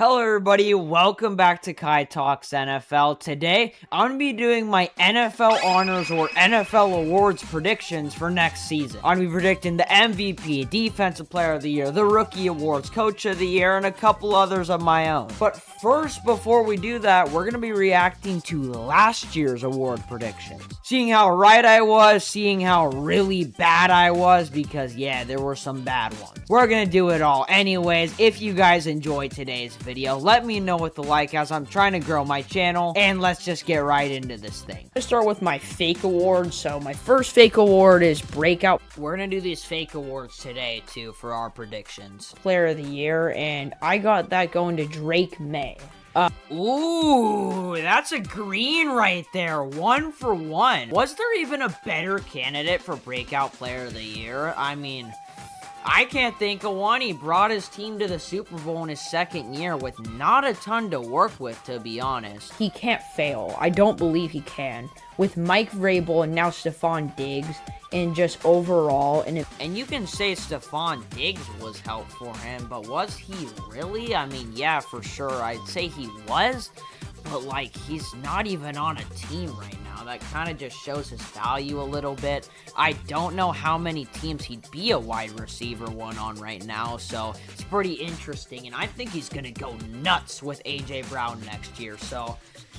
Hello everybody, welcome back to Kai Talks NFL. Today, I'm going to be doing my NFL Honors or NFL Awards predictions for next season. I'm going to be predicting the MVP, Defensive Player of the Year, the Rookie Awards, Coach of the Year, and a couple others of my own. But first, before we do that, we're going to be reacting to last year's award predictions. Seeing how right I was, seeing how really bad I was, because yeah, there were some bad ones. We're going to do it all. Anyways, if you guys enjoyed today's video, let me know with the like as I'm trying to grow my channel, and let's just get right into this thing. Let's start with my fake awards. So my first fake award is Breakout We're gonna do these fake awards today too for our predictions. Player of the Year, and I got that going to Drake May. Ooh, that's a green right there, 1 for 1. Was there even a better candidate for Breakout Player of the Year? I mean, I can't think of one. He brought his team to the Super Bowl in his second year with not a ton to work with, to be honest. He can't fail. I don't believe he can. With Mike Vrabel and now Stephon Diggs, and just overall, And you can say Stephon Diggs was help for him, but was he really? I mean, yeah, for sure, I'd say he was, but like, he's not even on a team right now. That kind of just shows his value a little bit. I don't know how many teams he'd be a wide receiver one on right now, so it's pretty interesting, and I think he's gonna go nuts with A.J. Brown next year, so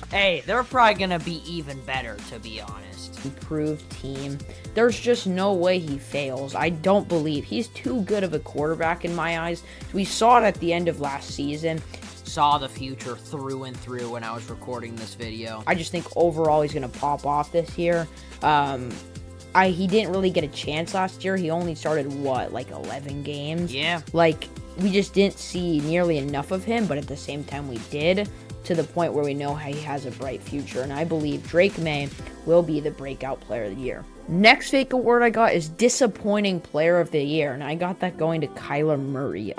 hey, they're probably gonna be even better, to be honest. improved team. There's just no way he fails. I don't believe he's too good of a quarterback in my eyes. We saw it at the end of last season. Saw the future through and through when I was recording this video. I just think overall he's going to pop off this year. He didn't really get a chance last year. He only started, like 11 games? Yeah. Like, we just didn't see nearly enough of him, but at the same time we did, to the point where we know how he has a bright future. And I believe Drake May will be the Breakout Player of the Year. Next fake award I got is Disappointing Player of the Year, and I got that going to Kyler Murray.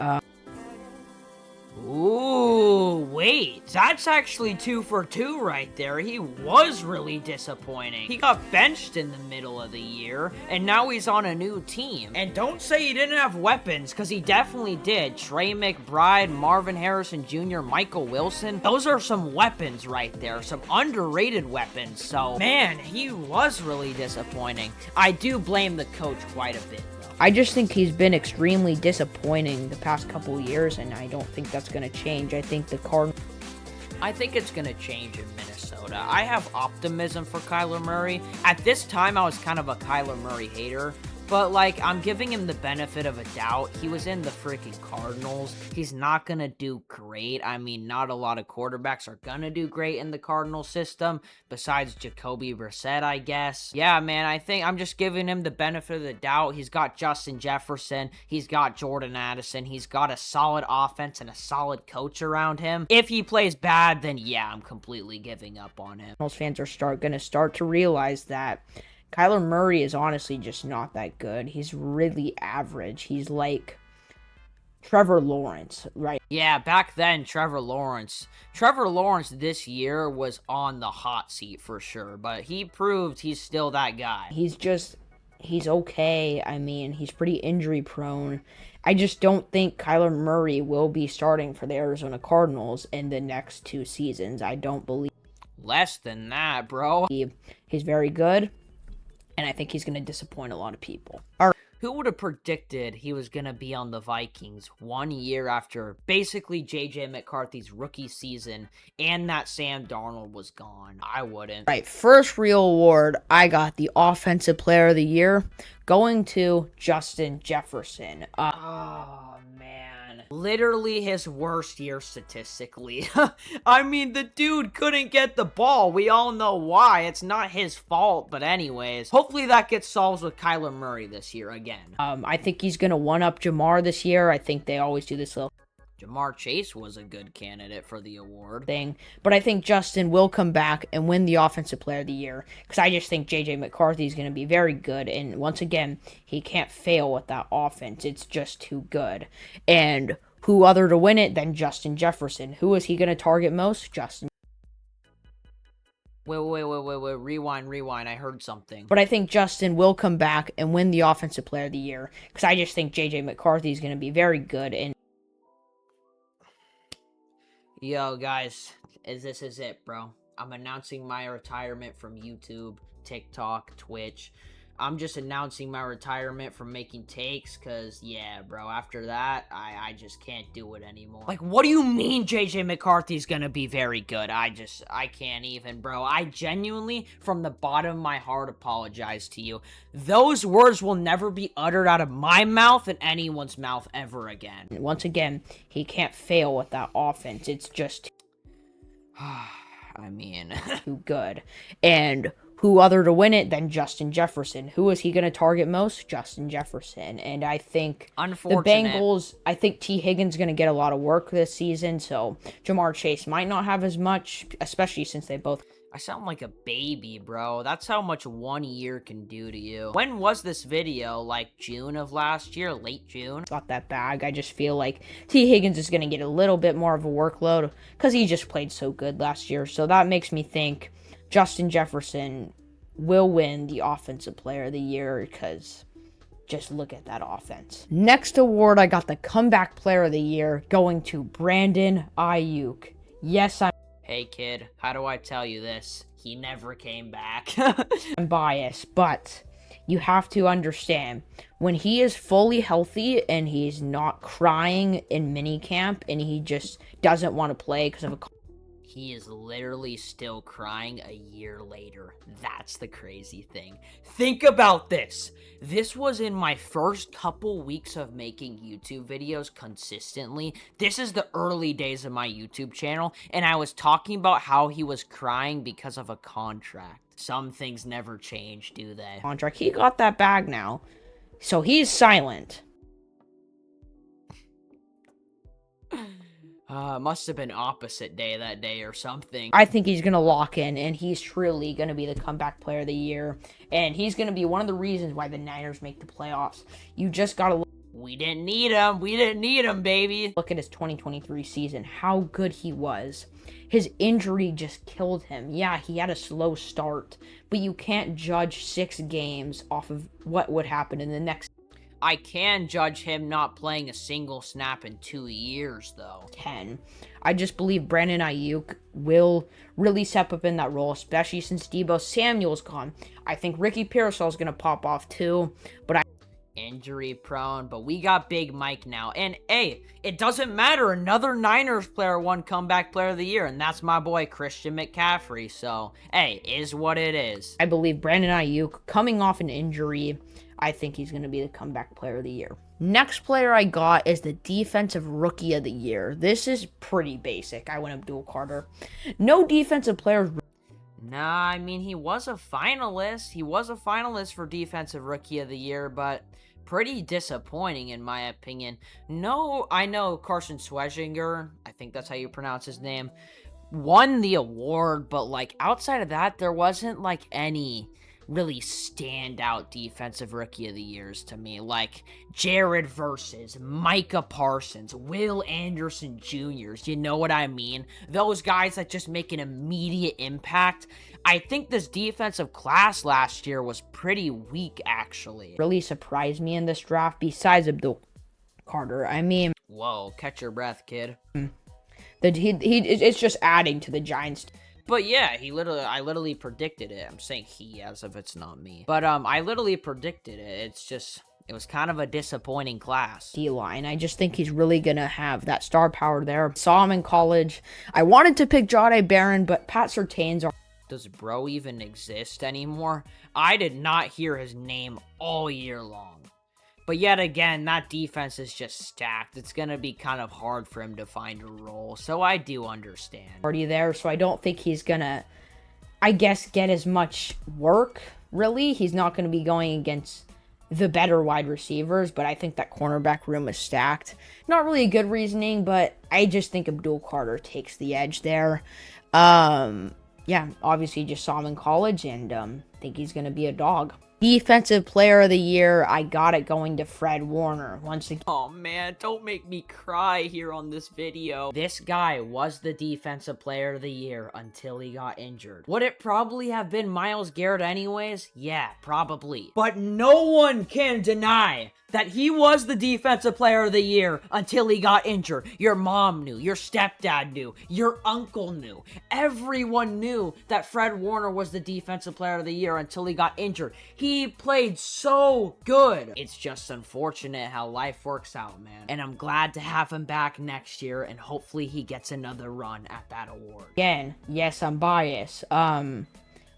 Ooh, wait, that's actually 2 for 2 right there. He was really disappointing. He got benched in the middle of the year, and now he's on a new team. And don't say he didn't have weapons, because he definitely did. Trey McBride, Marvin Harrison Jr., Michael Wilson. Those are some weapons right there, some underrated weapons. So, man, he was really disappointing. I do blame the coach quite a bit. I just think he's been extremely disappointing the past couple years, and I don't think that's going to change. I think I think it's going to change in Minnesota. I have optimism for Kyler Murray. At this time, I was kind of a Kyler Murray hater. But, like, I'm giving him the benefit of a doubt. He was in the freaking Cardinals. He's not going to do great. I mean, not a lot of quarterbacks are going to do great in the Cardinals system, besides Jacoby Brissett, I guess. Yeah, man, I think I'm just giving him the benefit of the doubt. He's got Justin Jefferson. He's got Jordan Addison. He's got a solid offense and a solid coach around him. If he plays bad, then yeah, I'm completely giving up on him. Cardinals fans are going to start to realize that Kyler Murray is honestly just not that good. He's really average. He's like Trevor Lawrence, right? Yeah, back then, Trevor Lawrence this year was on the hot seat for sure, but he proved he's still that guy. He's okay. I mean, he's pretty injury prone. I just don't think Kyler Murray will be starting for the Arizona Cardinals in the next 2 seasons. I don't believe. Less than that, bro. He's very good, and I think he's going to disappoint a lot of people. All right. Who would have predicted he was going to be on the Vikings 1 year after basically J.J. McCarthy's rookie season and that Sam Darnold was gone? I wouldn't. Right, first real award, I got the Offensive Player of the Year going to Justin Jefferson. Oh, man. Literally his worst year statistically. I mean, the dude couldn't get the ball. We all know why. It's not his fault, but anyways. Hopefully that gets solved with Kyler Murray this year again. I think he's going to one-up Jamar this year. I think they always do this little Jamar Chase was a good candidate for the award thing, but I think Justin will come back and win the Offensive Player of the Year, because I just think J.J. McCarthy is going to be very good, and once again, he can't fail with that offense. It's just too good. And who other to win it than Justin Jefferson? Who is he going to target most? Justin. Wait, rewind, I heard something. But I think Justin will come back and win the Offensive Player of the Year, because I just think J.J. McCarthy is going to be very good, and Yo, guys, this is it, bro. I'm announcing my retirement from YouTube, TikTok, Twitch. I'm just announcing my retirement from making takes, because, yeah, bro, after that, I just can't do it anymore. Like, what do you mean JJ McCarthy's gonna be very good? I can't even, bro. I genuinely, from the bottom of my heart, apologize to you. Those words will never be uttered out of my mouth and anyone's mouth ever again. Once again, he can't fail with that offense. It's just I mean... too good. And who other to win it than Justin Jefferson? Who is he going to target most? Justin Jefferson. And I think the Bengals, I think T. Higgins going to get a lot of work this season, so Jamar Chase might not have as much, especially since they both... I sound like a baby, bro. That's how much 1 year can do to you. When was this video? Like June of last year? Late June? Got that bag. I just feel like T. Higgins is going to get a little bit more of a workload because he just played so good last year. So that makes me think Justin Jefferson will win the Offensive Player of the Year because just look at that offense. Next award, I got the Comeback Player of the Year going to Brandon Aiyuk. Yes, Hey kid, how do I tell you this? He never came back. I'm biased, but you have to understand, when he is fully healthy and he's not crying in minicamp and he just doesn't want to play because of a... He is literally still crying a year later. That's the crazy thing. Think about this. This was in my first couple weeks of making YouTube videos consistently. This is the early days of my YouTube channel, and I was talking about how he was crying because of a contract. Some things never change, do they? Contract. He got that bag now, so he's silent. Must have been opposite day that day or something. I think he's going to lock in, and he's truly going to be the Comeback Player of the Year. And he's going to be one of the reasons why the Niners make the playoffs. You just got to look. We didn't need him. We didn't need him, baby. Look at his 2023 season, how good he was. His injury just killed him. Yeah, he had a slow start, but you can't judge 6 games off of what would happen in the next. I can judge him not playing a single snap in 2 years, though. 10. I just believe Brandon Aiyuk will really step up in that role, especially since Deebo Samuel's gone. I think Ricky Pearsall's going to pop off too, but injury prone, but we got Big Mike now. And hey, it doesn't matter. Another Niners player won Comeback Player of the Year, and that's my boy Christian McCaffrey. So, hey, is what it is. I believe Brandon Aiyuk, coming off an injury, I think he's going to be the Comeback Player of the Year. Next player I got is the Defensive Rookie of the Year. This is pretty basic. I went Abdul Carter. No defensive players. Nah, I mean, he was a finalist. He was a finalist for Defensive Rookie of the Year, but pretty disappointing in my opinion. No, I know Carson Schwarzenegger, I think that's how you pronounce his name, won the award, but like outside of that, there wasn't like any really standout Defensive Rookie of the Years to me. Like Jared Versus, Micah Parsons, Will Anderson Jr.'s, you know what I mean? Those guys that just make an immediate impact. I think this defensive class last year was pretty weak, actually. Really surprised me in this draft, besides Abdul Carter. I mean... Whoa, catch your breath, kid. It's just adding to the Giants. But yeah, I literally predicted it. I'm saying he as if it's not me. But I literally predicted it. It's just, it was kind of a disappointing class. D-line. I just think he's really going to have that star power there. Saw him in college. I wanted to pick Jahdae Barron, but Pat Surtain's are... Does bro even exist anymore? I did not hear his name all year long. But yet again, that defense is just stacked. It's going to be kind of hard for him to find a role. So I do understand. Already there, so I don't think he's going to, I guess, get as much work, really. He's not going to be going against the better wide receivers, but I think that cornerback room is stacked. Not really a good reasoning, but I just think Abdul Carter takes the edge there. Yeah, obviously just saw him in college and think he's going to be a dog. Defensive player of the year, I got it going to Fred Warner. Once again, oh man, don't make me cry here on this video. This guy was the defensive player of the year until he got injured. Would it probably have been Myles Garrett anyways? Yeah, probably. But no one can deny that he was the defensive player of the year until he got injured. Your mom knew, your stepdad knew, your uncle knew. Everyone knew that Fred Warner was the defensive player of the year until he got injured. He played so good. It's just unfortunate how life works out, man. And I'm glad to have him back next year, and hopefully he gets another run at that award. Again, yes, I'm biased.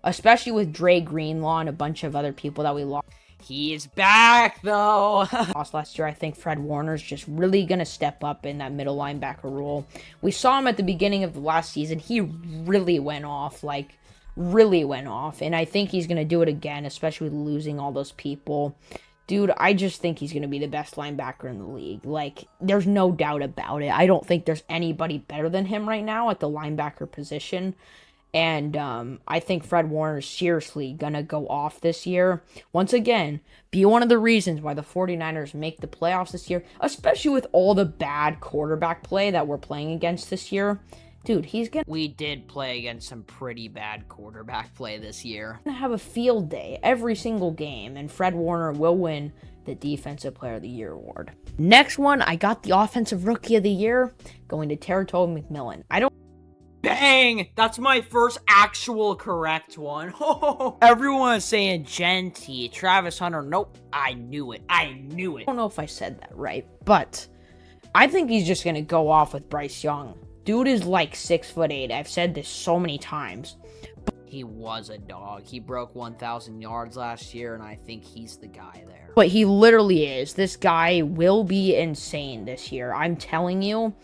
Especially with Dre Greenlaw and a bunch of other people that we lost. He's back, though. Last year, I think Fred Warner's just really going to step up in that middle linebacker role. We saw him at the beginning of the last season. He really went off, and I think he's going to do it again, especially with losing all those people. Dude, I just think he's going to be the best linebacker in the league. Like, there's no doubt about it. I don't think there's anybody better than him right now at the linebacker position. And I think Fred Warner is seriously going to go off this year. Once again, be one of the reasons why the 49ers make the playoffs this year, especially with all the bad quarterback play that we're playing against this year. Dude, We did play against some pretty bad quarterback play this year. Gonna have a field day every single game, and Fred Warner will win the Defensive Player of the Year award. Next one, I got the Offensive Rookie of the Year going to Terrell McMillan. Bang! That's my first actual correct one. Everyone is saying Genty, Travis Hunter. Nope, I knew it. I don't know if I said that right, but I think he's just going to go off with Bryce Young. Dude is like 6'8". I've said this so many times. He was a dog. He broke 1,000 yards last year, and I think he's the guy there. But he literally is. This guy will be insane this year. I'm telling you.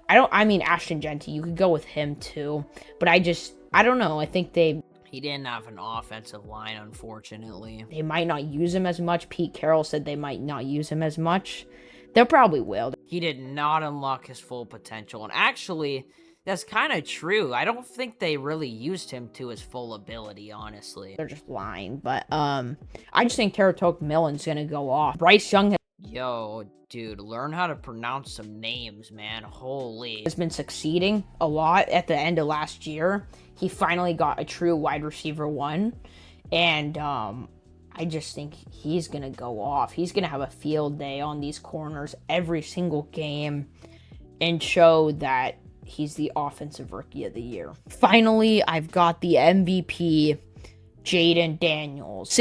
I mean, Ashton Genty, you could go with him too. But I don't know. I think he didn't have an offensive line, unfortunately. They might not use him as much. Pete Carroll said they might not use him as much. They probably will. He did not unlock his full potential. And actually, that's kind of true. I don't think they really used him to his full ability, honestly. They're just lying. But I just think Terrell McMillan's going to go off. Bryce Young Yo, dude, learn how to pronounce some names, man. Holy. Has been succeeding a lot at the end of last year. He finally got a true wide receiver one. And I just think he's going to go off. He's going to have a field day on these corners every single game and show that he's the Offensive Rookie of the Year. Finally, I've got the MVP, Jayden Daniels.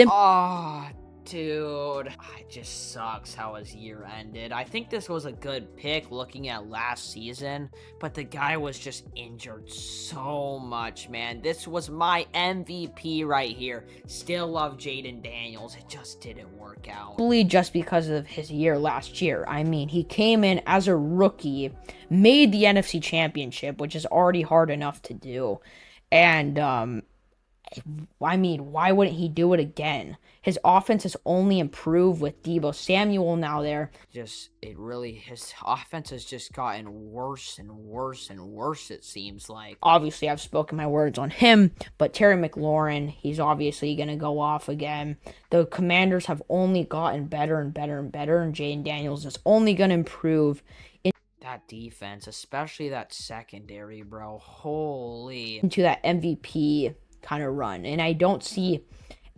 Dude, it just sucks how his year ended. I think this was a good pick looking at last season, but the guy was just injured so much, man. This was my MVP right here. Still love Jayden Daniels. It just didn't work out. Just because of his year last year. I mean, he came in as a rookie, made the NFC Championship, which is already hard enough to do. And, I mean, why wouldn't he do it again? His offense has only improved with Deebo Samuel now there. His offense has just gotten worse and worse and worse, it seems like. Obviously, I've spoken my words on him, but Terry McLaurin, he's obviously going to go off again. The Commanders have only gotten better and better and better, and Jayden Daniels is only going to improve. That defense, especially that secondary, bro. Holy. Into that MVP kind of run, and I don't see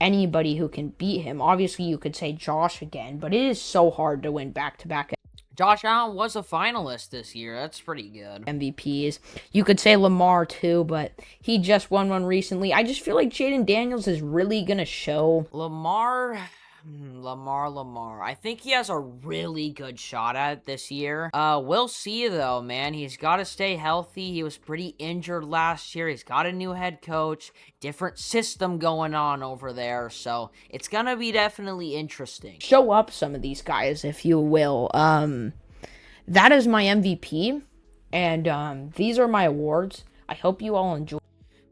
anybody who can beat him. Obviously, you could say Josh again, but it is so hard to win back-to-back. Josh Allen was a finalist this year. That's pretty good. MVPs. You could say Lamar too, but he just won one recently. I just feel like Jayden Daniels is really going to show. Lamar. I think he has a really good shot at it this year. We'll see though, man. He's got to stay healthy. He was pretty injured last year. He's got a new head coach, different system going on over there. So it's going to be definitely interesting. Show up some of these guys, if you will. That is my MVP. And these are my awards. I hope you all enjoy.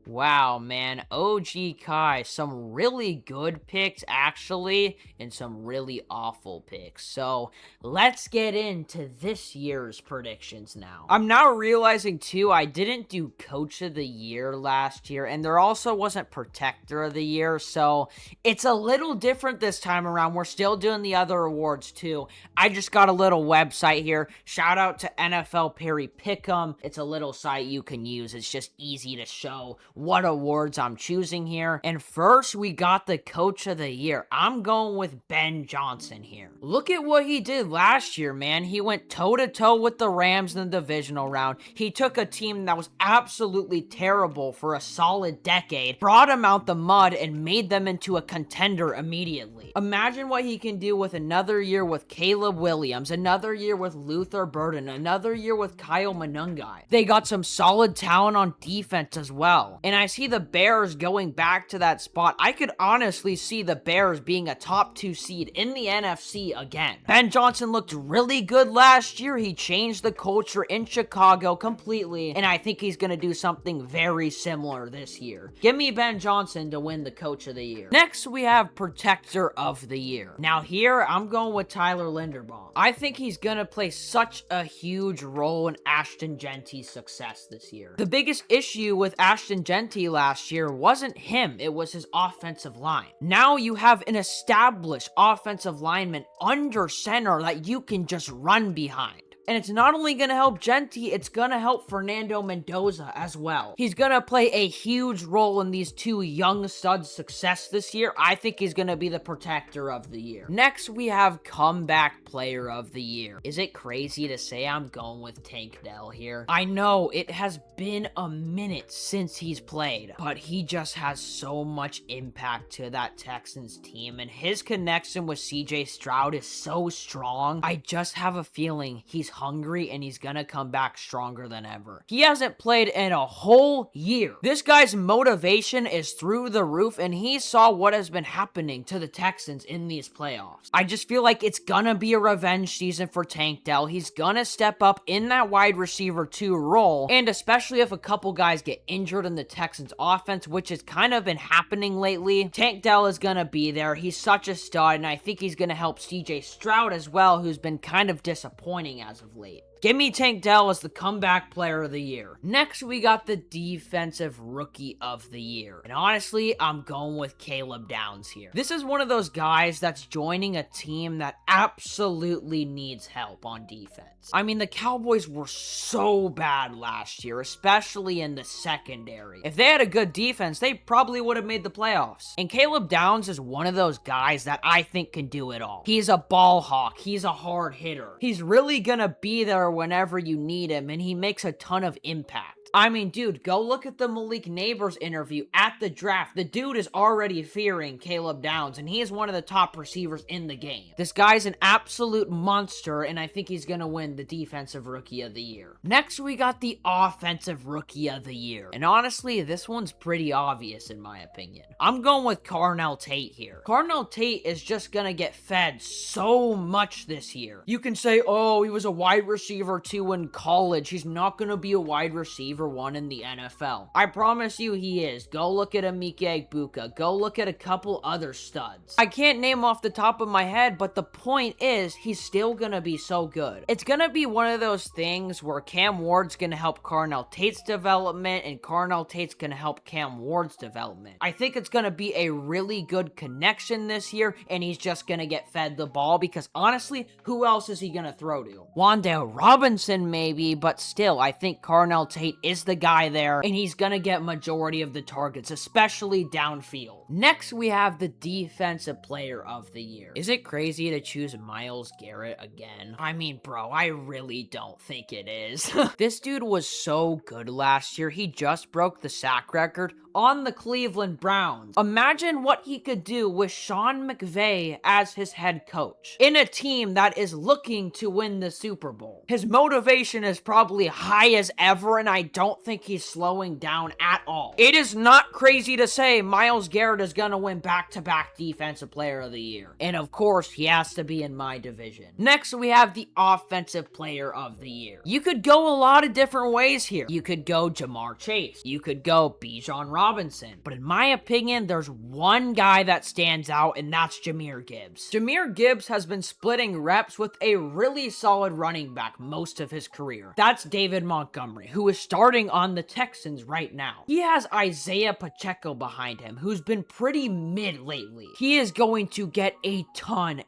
Wow, man. OG Kai, some really good picks, actually, and some really awful picks. So, let's get into this year's predictions now. I'm now realizing, too, I didn't do Coach of the Year last year, and there also wasn't Protector of the Year, so it's a little different this time around. We're still doing the other awards, too. I just got a little website here. Shout out to NFL Perry Pick'em. It's a little site you can use. It's just easy to show what awards I'm choosing here. And first, we got the Coach of the Year. I'm going with Ben Johnson here. Look at what he did last year, man. He went toe-to-toe with the Rams in the divisional round. He took a team that was absolutely terrible for a solid decade, brought them out the mud, and made them into a contender immediately. Imagine what he can do with another year with Caleb Williams, another year with Luther Burden, another year with Kyle Monangai. They got some solid talent on defense as well. And I see the Bears going back to that spot. I could honestly see the Bears being a top 2 seed in the NFC again. Ben Johnson looked really good last year. He changed the culture in Chicago completely, and I think he's going to do something very similar this year. Give me Ben Johnson to win the Coach of the Year. Next, we have Protector of the Year. Now here, I'm going with Tyler Linderbaum. I think he's going to play such a huge role in Ashton Genty's success this year. The biggest issue with Ashton Genty last year wasn't him, it was his offensive line. Now you have an established offensive lineman under center that you can just run behind. And it's not only going to help Genty, it's going to help Fernando Mendoza as well. He's going to play a huge role in these two young studs' success this year. I think he's going to be the Protector of the Year. Next, we have Comeback Player of the Year. Is it crazy to say I'm going with Tank Dell here? I know it has been a minute since he's played, but he just has so much impact to that Texans team, and his connection with CJ Stroud is so strong. I just have a feeling he's hungry and he's gonna come back stronger than ever. He hasn't played in a whole year. This guy's motivation is through the roof, and he saw what has been happening to the Texans in these playoffs. I just feel like it's gonna be a revenge season for Tank Dell. He's gonna step up in that wide receiver 2 role, and especially if a couple guys get injured in the Texans offense, which has kind of been happening lately, Tank Dell is gonna be there. He's such a stud, and I think he's gonna help CJ Stroud as well, who's been kind of disappointing as of late. Give me Tank Dell as the Comeback Player of the Year. Next, we got the Defensive Rookie of the Year. And honestly, I'm going with Caleb Downs here. This is one of those guys that's joining a team that absolutely needs help on defense. I mean, the Cowboys were so bad last year, especially in the secondary. If they had a good defense, they probably would have made the playoffs. And Caleb Downs is one of those guys that I think can do it all. He's a ball hawk. He's a hard hitter. He's really gonna be there whenever you need him, and he makes a ton of impact. I mean, dude, go look at the Malik Neighbors interview at the draft. The dude is already fearing Caleb Downs, and he is one of the top receivers in the game. This guy's an absolute monster, and I think he's gonna win the Defensive Rookie of the Year. Next, we got the Offensive Rookie of the Year. And honestly, this one's pretty obvious in my opinion. I'm going with Carnell Tate here. Carnell Tate is just gonna get fed so much this year. You can say, oh, he was a wide receiver 2 in college. He's not gonna be a wide receiver 1 in the NFL. I promise you he is. Go look at Emeka Egbuka. Go look at a couple other studs. I can't name off the top of my head, but the point is, he's still gonna be so good. It's gonna be one of those things where Cam Ward's gonna help Carnell Tate's development, and Carnell Tate's gonna help Cam Ward's development. I think it's gonna be a really good connection this year, and he's just gonna get fed the ball, because honestly, who else is he gonna throw to? Wan'Dale Robinson maybe, but still, I think Carnell Tate is the guy there, and he's gonna get majority of the targets, especially downfield. Next, we have the Defensive Player of the Year. Is it crazy to choose Myles Garrett again? I mean, bro, I really don't think it is. This dude was so good last year. He just broke the sack record on the Cleveland Browns. Imagine what he could do with Sean McVay as his head coach in a team that is looking to win the Super Bowl. His motivation is probably high as ever, and I don't think he's slowing down at all. It is not crazy to say Myles Garrett is gonna win back-to-back Defensive Player of the Year. And of course, he has to be in my division. Next, we have the Offensive Player of the Year. You could go a lot of different ways here. You could go Jamar Chase. You could go Bijan Robinson. But in my opinion, there's one guy that stands out, and that's Jahmyr Gibbs. Jahmyr Gibbs has been splitting reps with a really solid running back most of his career. That's David Montgomery, who is starting on the Texans right now. He has Isaiah Pacheco behind him, who's been pretty mid lately. He is going to get a ton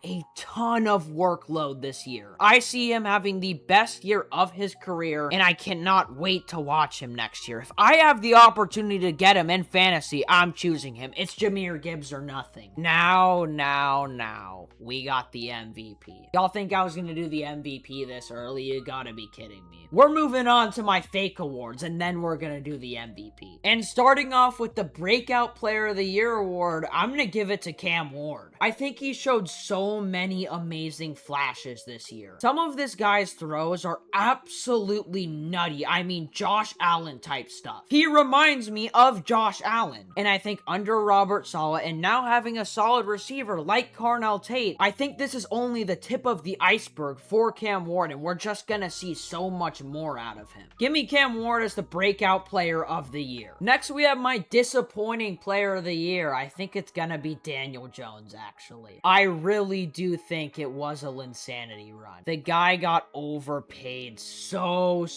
of workload this year. I see him having the best year of his career, and I cannot wait to watch him next year. If I have the opportunity to get him in fantasy, I'm choosing him. It's Jahmyr Gibbs or nothing. Now, we got the MVP. Y'all think I was gonna do the MVP this early? You gotta be kidding me. We're moving on to my fake awards, and then we're gonna do the MVP. And starting off with the Breakout Player of the Year award, I'm gonna give it to Cam Ward. I think he showed so many amazing flashes this year. Some of this guy's throws are absolutely nutty. I mean, Josh Allen type stuff. He reminds me of Josh Allen. And I think under Robert Saleh, and now having a solid receiver like Carnell Tate, I think this is only the tip of the iceberg for Cam Ward, and we're just gonna see so much more out of him. Give me Cam Ward as the Breakout Player of the Year. Next, we have my Disappointing Player of the Year. I think it's gonna be Daniel Jones, actually. I really do think it was a Linsanity run. The guy got overpaid so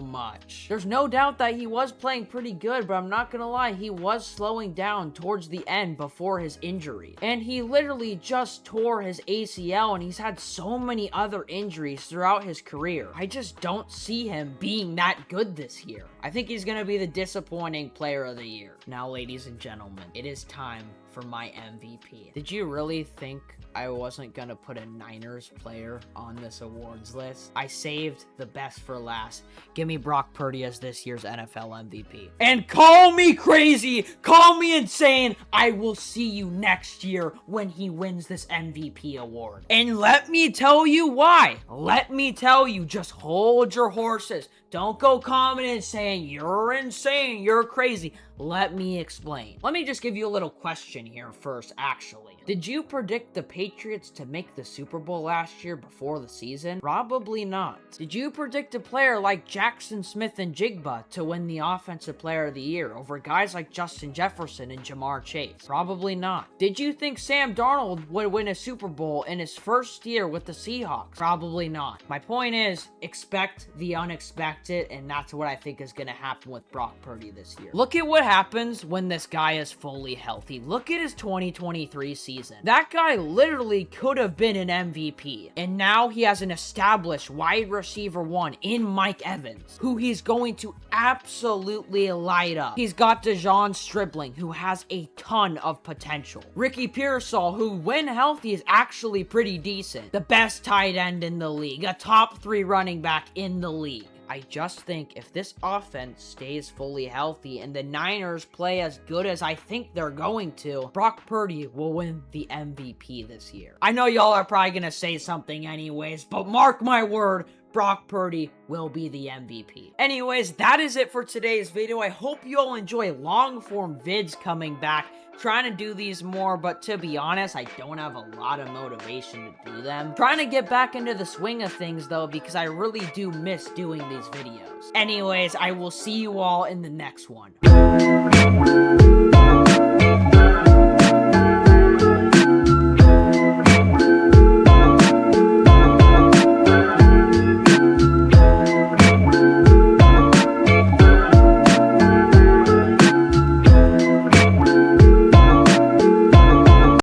much. There's no doubt that he was playing pretty good, but I'm not gonna lie, he was slowing down towards the end before his injury. And he literally just tore his ACL, and he's had so many other injuries throughout his career. I just don't see him being that good this year. I think he's gonna be the Disappointing Player of the Year. Now, ladies and gentlemen, it is time for my MVP. Did you really think I wasn't gonna put a Niners player on this awards list? I saved the best for last. Give me Brock Purdy as this year's NFL MVP. And call me crazy, call me insane, I will see you next year when he wins this MVP award. And let me tell you why. Let me tell you, just hold your horses. Don't go commenting saying you're insane, you're crazy. Let me explain. Let me just give you a little question here first, actually. Did you predict the Patriots to make the Super Bowl last year before the season? Probably not. Did you predict a player like Jackson Smith-Njigba to win the Offensive Player of the Year over guys like Justin Jefferson and Jamar Chase? Probably not. Did you think Sam Darnold would win a Super Bowl in his first year with the Seahawks? Probably not. My point is, expect the unexpected, and that's what I think is going to happen with Brock Purdy this year. Look at what happens when this guy is fully healthy. Look at his 2023 season. That guy literally could have been an MVP, and now he has an established wide receiver one in Mike Evans, who he's going to absolutely light up. He's got Dejon Stribling, who has a ton of potential. Ricky Pearsall, who when healthy is actually pretty decent. The best tight end in the league, a top 3 running back in the league. I just think if this offense stays fully healthy and the Niners play as good as I think they're going to, Brock Purdy will win the MVP this year. I know y'all are probably going to say something anyways, but mark my word, Brock Purdy will be the MVP. Anyways, that is it for today's video. I hope you all enjoy long-form vids coming back. Trying to do these more, but to be honest, I don't have a lot of motivation to do them. Trying to get back into the swing of things though, because I really do miss doing these videos. Anyways, I will see you all in the next one.